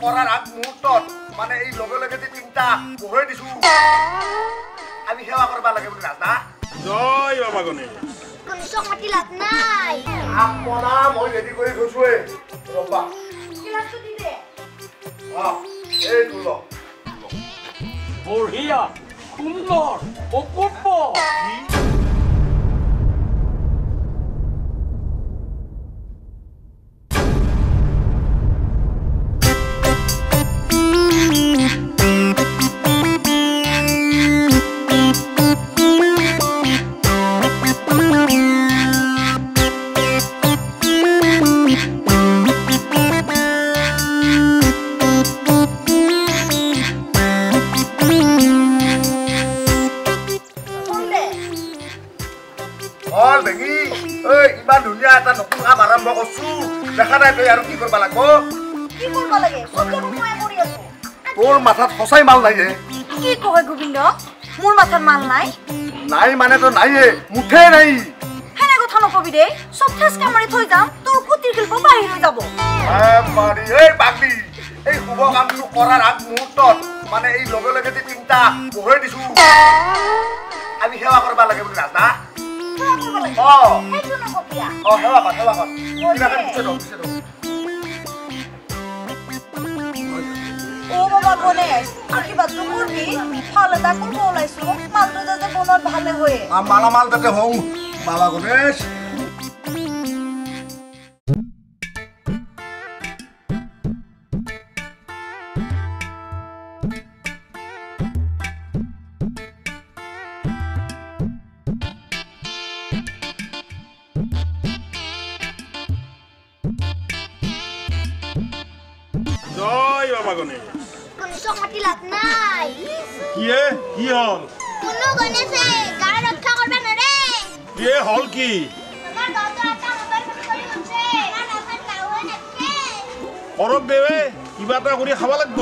কৰাৰ আগ মুহূৰ্তত মানে এই লগে লগে যে তিনিটা বহাই দিছো আমি সেৱা কৰিব লাগে বুলি নাজনা জয় বাবা গণেশ কনসক মাটি লাগ নাই আপনা মই ৰেডি কৰি থৈছোৱে ৰবা গিলাসটো দি দে এই তুল বঢ়িয়া সুন্দৰ অপূৰ্ব তোৰ মাথাত সঁচাই মাল নাই কি কয় গোবিন্দ মোৰ মাথাত মাল নাই নাই মানে তো নাইয়ে মুঠে নাই হেনে কথা নকবি দে সব ঠেস কামাৰি থৈ যাম তোৰ কুটিৰ শিল্প বাহিৰ হৈ যাব মাৰি এই বাগলি এই শুভ কামটো কৰাৰ আগ মুহূৰ্তত মানে এই লগে লগে যে তিনিটা বহাই দিছো আমি সেৱা কৰিব লাগে বুলি নাজনা সেৱা কৰ ও বাবা গণেশ আশীৰ্বাদটো কৰবি ফল এটা কৰিব ওলাইছো মালটো যাতে বনত ভালে হয় মালামাল যাতে হওঁ বাবা গণেশ জয় বাবা গণেশ কনসক মাটি লাগ নাই কি হল কোনো গণেশে গাৰ ৰক্ষা কৰবা নৰে হল কি আমাৰ গাঁৱত এটা মোবাইল ফোন কৰি আছে না নাফান গাঁৱে নাকে অৰব দেৱে কিবা এটা কৰি খাব লাগিব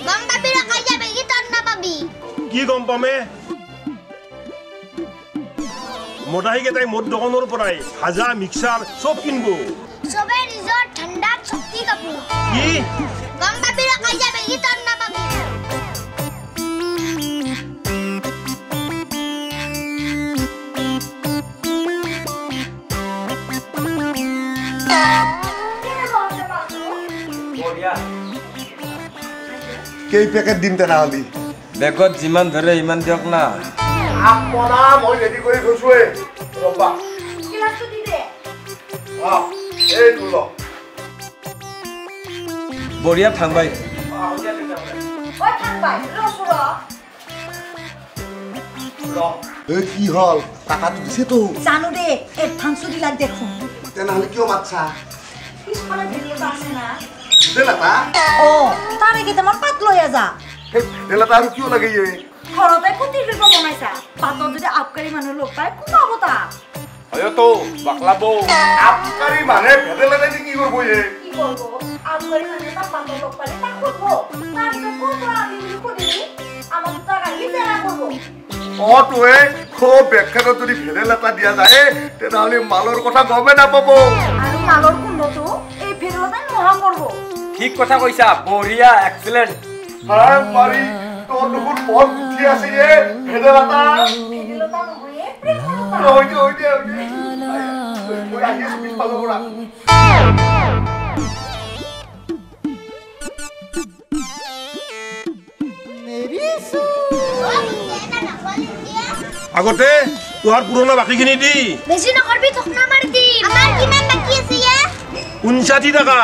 গম পাবি ৰখাই যাবে কি তন নাপাবি কি গম পামে মদাহীকেইটাই মোৰ দোকানৰ পৰাই ভাজা মিক্সাৰ চব কিনব সবে নিজৰ ঠাণ্ডাত শক্তি কাপোৰ কি গম পাবি ৰখাই যাবে কি তন নাপাবি কেই পেকেট দিম তেনেহ'লে বেগত যিমান ধৰে ইমান দিয়ক না আপনা মই ৰেডি কৰি থৈছোৱে ৰবা গিলাসটো দি দে এই তুল বঢ়িয়া থাংবাই ঐ থাকবাই ৰসুৰ এই কি হল টাকাটো দিছে তো জানো দে এডভান্সো দিলাক দেখোন তেনেহ'লে কিয় মাতছা পিছফালে ভিডিঅ' আছে না ভেদেলাতা তাৰে কেইটামান পাত লৈ আজা সেই ভেদেলাতা আৰু কিয় লাগে ঘৰতে কুটিৰ শিল্প বনাইছা পাতত যদি আবকাৰী মানুহ লগ পাই কোনাব তা হয়তো বাকলাব আবকাৰী মানে ভেদেলাতাই কি কৰিব কি কৰব আবকাৰী মানুহ এটা পাতত লগ পালে তাক খুঁজব তাৰপিছত ক'ৰ পৰা আনি বুলি সুধিলি আমাৰ দুটা গাড়ী জেৰা কৰিব তোৱে খুব ব্যাখ্যাত যদি ভেদেলাতা দিয়া যায় তেনেহ'লে মালৰ কথা গমে নাপাব আৰু মালৰ কুণ্ডটো এই ভেদেলাতাই নোহোৱা কৰিব ঠিক কথা কৈছা বঢ়িয়া এক্সেলেন্ট মাৰি তোৰ দেখোন বৰ বুদ্ধি আছে ভেদেলাতা ভেদেলতা নহয় প্ৰেমলতা মই আহি আছো পিছফালৰ পৰা আগতে তোহাৰ পুৰণা বাকীখিনি দি বেছি নকৰবি থকনা মাৰি দিম আমাৰ কিমান বাকি আছে 59 টাকা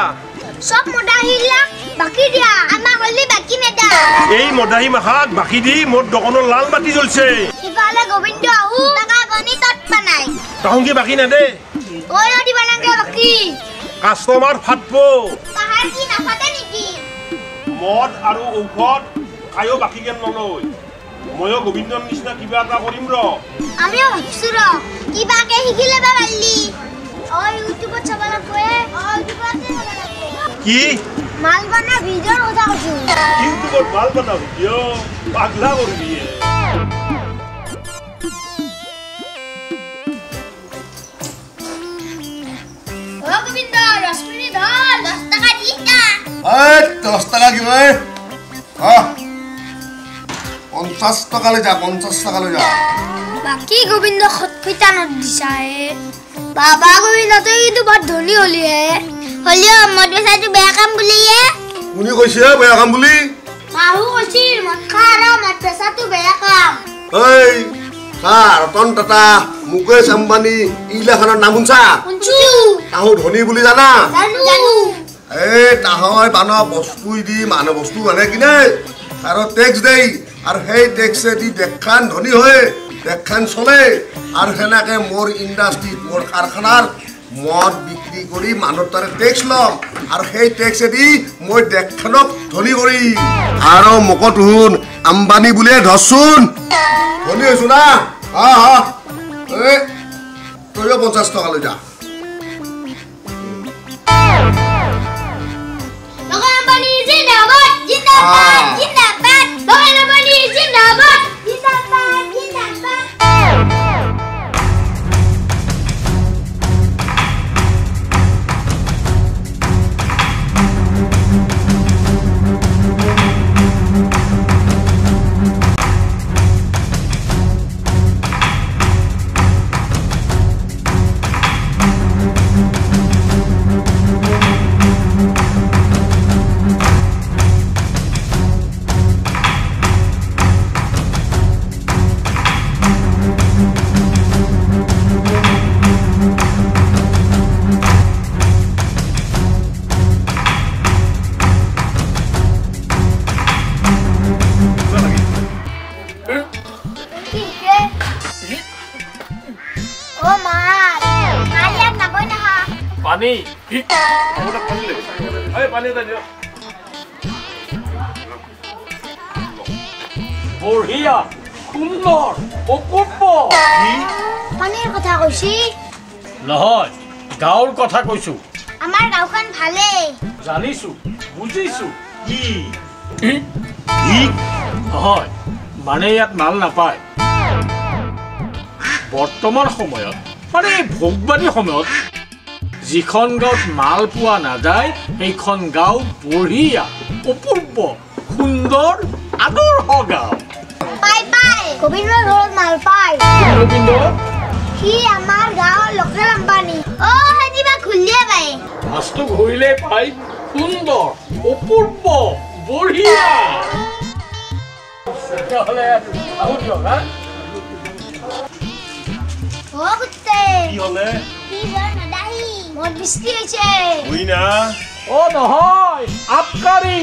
সব মদাহিলা বাকি দিয়া আমাৰ হলি বাকি নেদা এই মদাহী মাখাক বাকী দি মোৰ দোকানৰ লাল বাতি জ্বলছে ইফালে গোবিন্দ আহু টাকা বনি তত বানাই তাহোঁ কি বাকী নেদে ওই অদি বানাঙ্গে বাকি কাষ্টমাৰ ফাটব তাহাৰ কি নাফাতে নেকি মদ আৰু ঔষধ কায়ো বাকী কেন নলয় ময়ো গোবিন্দৰ নিচিনা কিবা এটা কৰিম আমিও ভাবছো কিবাকে শিকিলে বা পাৰলি ইউটিউবত চাব লাগব ইউটিউবতে চাব লাগব কি মাল বনা ভিডিঅ'ৰ কথা কৈছো ইউটিউবত মাল বনা ভিডিঅ' পাগলা কৰিবি গোবিন্দ 10 মিনিট হল 10 টাকা দিতা এই 10 টাকা কি রে 50 টাকা লৈ যা 50 টাকা লৈ যা বাকি গোবিন্দ খতকইতা নত দিছায়ে বাবা গোবিন্দ তো কিন্তু বড় ধনী হলি হে হলিও মদ বেচাটো বেয়া কাম বুলিয়ে কোনি কৈছে বেয়া কাম বুলি মাহু কৈছিল মদ খাৰা মদ বেচাটো বেয়া কাম এই ৰতন টাটা মুকেশ আম্বানী ইলাখনৰ নাম শুনছা শুনছো তাহো ধনী বুলি জানা জানো এই তাহয় বান বস্তু দি মানে বস্তু মানে কিনে আৰু টেক্স দেই আৰু সেই টেক্সে দি দেখান ধনী হয় দেখান চলে আৰু সেনেকে মোৰ ইণ্ডাষ্ট্ৰি মোৰ কাৰখানাৰ মদ বিক্ৰী কৰি মানুহ তাৰে টেক্স ল'ম আৰু সেই টেক্সে দি মই দেখানক ধনী কৰি আৰু মোকত শুন আম্বানী বুলিয়ে ধৰচোন ধনী হৈছো না এই তইও 50 টকা লৈ যা লগা আম্বানী জিন্দাবাদ জিন্দাবাদ জিন্দাবাদ লগা আম্বানী জিন্দাবাদ জিন্দাবাদ জিন্দাবাদ পানী পানী বঢ়িয়া সুন্দৰ অপূৰ্ব পানীৰ কথা কৈছি নহয় গাঁৱৰ কথা কৈছো আমাৰ গাঁওখন ভালে জানিছো বুজিছো কি হয় মানে ইয়াত মাল নাপায় বৰ্তমান সময়ত মানে ভোগবাদী সময়ত যিখন গাঁৱত মাল পোৱা নাযায় সেইখন গাঁও বঢ়িয়া অপূৰ্ব সুন্দৰ আদৰ্শ গাঁও পাই গোবিন্দৰ ঘৰত মাল পায় গোবিন্দ সি আমাৰ গাঁৱৰ লোকেল আম্বানী হেদিবা খুলিয়ে পায় মাছটো ঘূৰিলে পাই সুন্দৰ অপূৰ্ব বঢ়িয়া তেতিয়াহ'লে আহো দিয়ক হা কুত্তে কি হলে কি বৰ নদাহি মদ বিস্তি হৈছে বুই না অ নহয় আবকাৰী